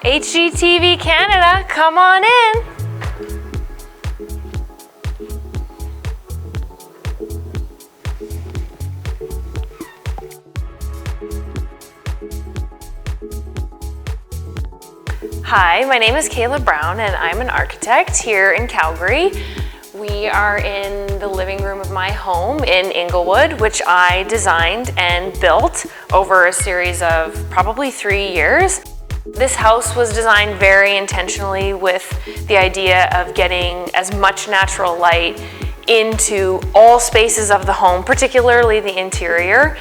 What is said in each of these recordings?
HGTV Canada, come on in. Hi, my name is Kayla Brown and I'm an architect here in Calgary. We are in the living room of my home in Inglewood, which I designed and built over a series of probably 3 years. This house was designed very intentionally with the idea of getting as much natural light into all spaces of the home, particularly the interior.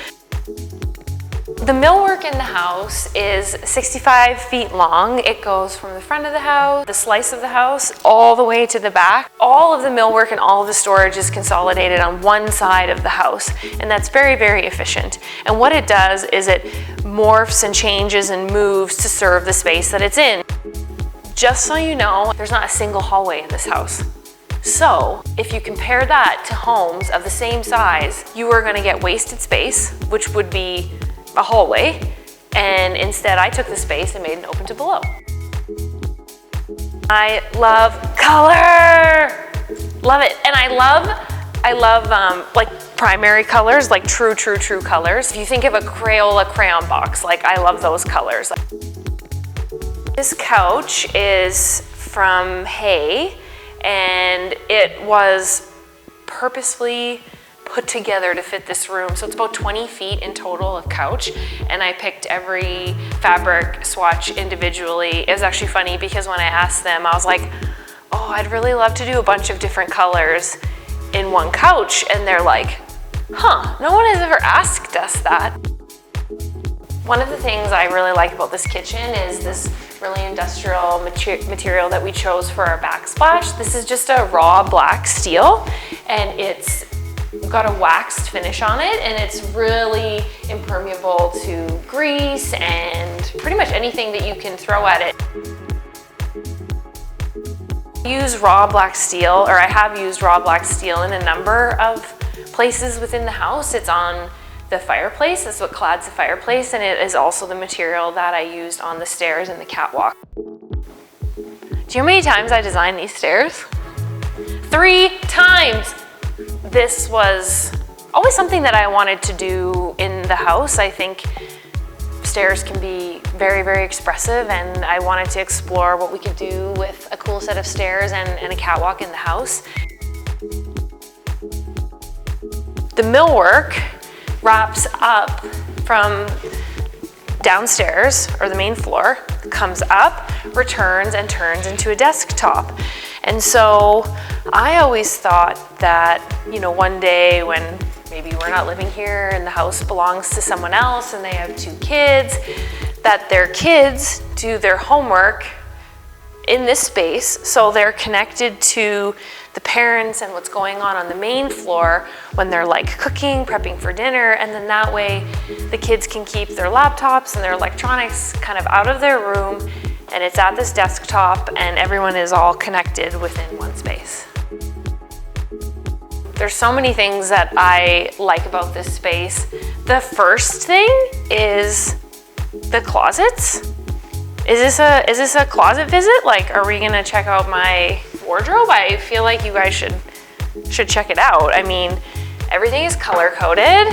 The millwork in the house is 65 feet long. It goes from the front of the house, the slice of the house, all the way to the back. All of the millwork and all of the storage is consolidated on one side of the house, and that's very, very efficient. And what it does is it morphs and changes and moves to serve the space that it's in. Just so you know, there's not a single hallway in this house. So if you compare that to homes of the same size, you are going to get wasted space, which would be a hallway, and instead I took the space and made an open to below. I love color, love it, and I love like primary colors, like true colors. If you think of a Crayola crayon box, like I love those colors. This couch is from Hay, and it was purposefully put together to fit this room. So it's about 20 feet in total of couch, and I picked every fabric swatch individually. It was actually funny because when I asked them, I was like, oh, I'd really love to do a bunch of different colors in one couch. And they're like, huh, no one has ever asked us that. One of the things I really like about this kitchen is this really industrial material that we chose for our backsplash. This is just a raw black steel, and it's got a waxed finish on it, and it's really impermeable to grease and pretty much anything that you can throw at it. I use raw black steel, or I have used raw black steel in a number of places within the house. It's on the fireplace, that's what clads the fireplace, and it is also the material that I used on the stairs and the catwalk. Do you know how many times I designed these stairs? 3 times! This was always something that I wanted to do in the house. I think stairs can be very, very expressive, and I wanted to explore what we could do with a cool set of stairs and a catwalk in the house. The millwork wraps up from downstairs, or the main floor, comes up, returns, and turns into a desktop. And so I always thought that, you know, one day when maybe we're not living here and the house belongs to someone else and they have 2 kids, that their kids do their homework in this space, so they're connected to the parents and what's going on the main floor when they're like cooking, prepping for dinner, and then that way the kids can keep their laptops and their electronics kind of out of their room, and it's at this desktop, and everyone is all connected within one space. There's so many things that I like about this space. The first thing is the closets. Is this a closet visit? Like, are we gonna check out my wardrobe? I feel like you guys should check it out. I mean, everything is color coded.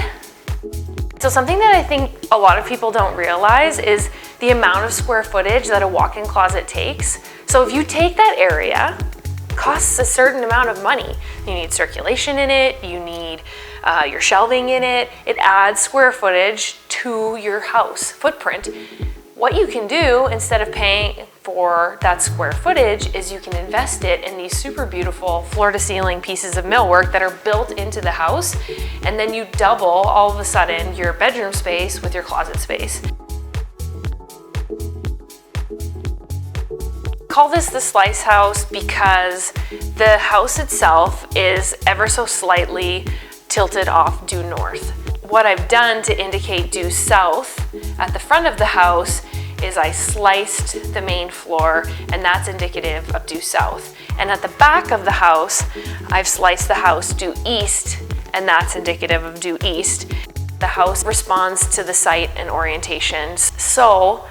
So something that I think a lot of people don't realize is the amount of square footage that a walk-in closet takes. So if you take that area, it costs a certain amount of money. You need circulation in it, you need your shelving in it. It adds square footage to your house footprint. What you can do instead of paying for that square footage is you can invest it in these super beautiful floor-to-ceiling pieces of millwork that are built into the house, and then you double all of a sudden your bedroom space with your closet space. I call this the slice house because the house itself is ever so slightly tilted off due north. What I've done to indicate due south at the front of the house is I sliced the main floor, and that's indicative of due south. And at the back of the house, I've sliced the house due east, and that's indicative of due east. The house responds to the site and orientations. So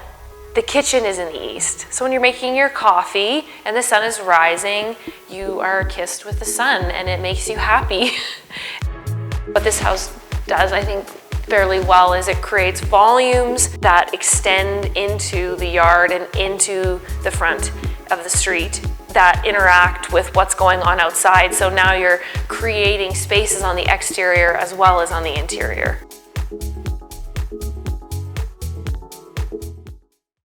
The kitchen is in the east. So when you're making your coffee and the sun is rising, you are kissed with the sun and it makes you happy. What this house does, I think, fairly well is it creates volumes that extend into the yard and into the front of the street that interact with what's going on outside. So now you're creating spaces on the exterior as well as on the interior.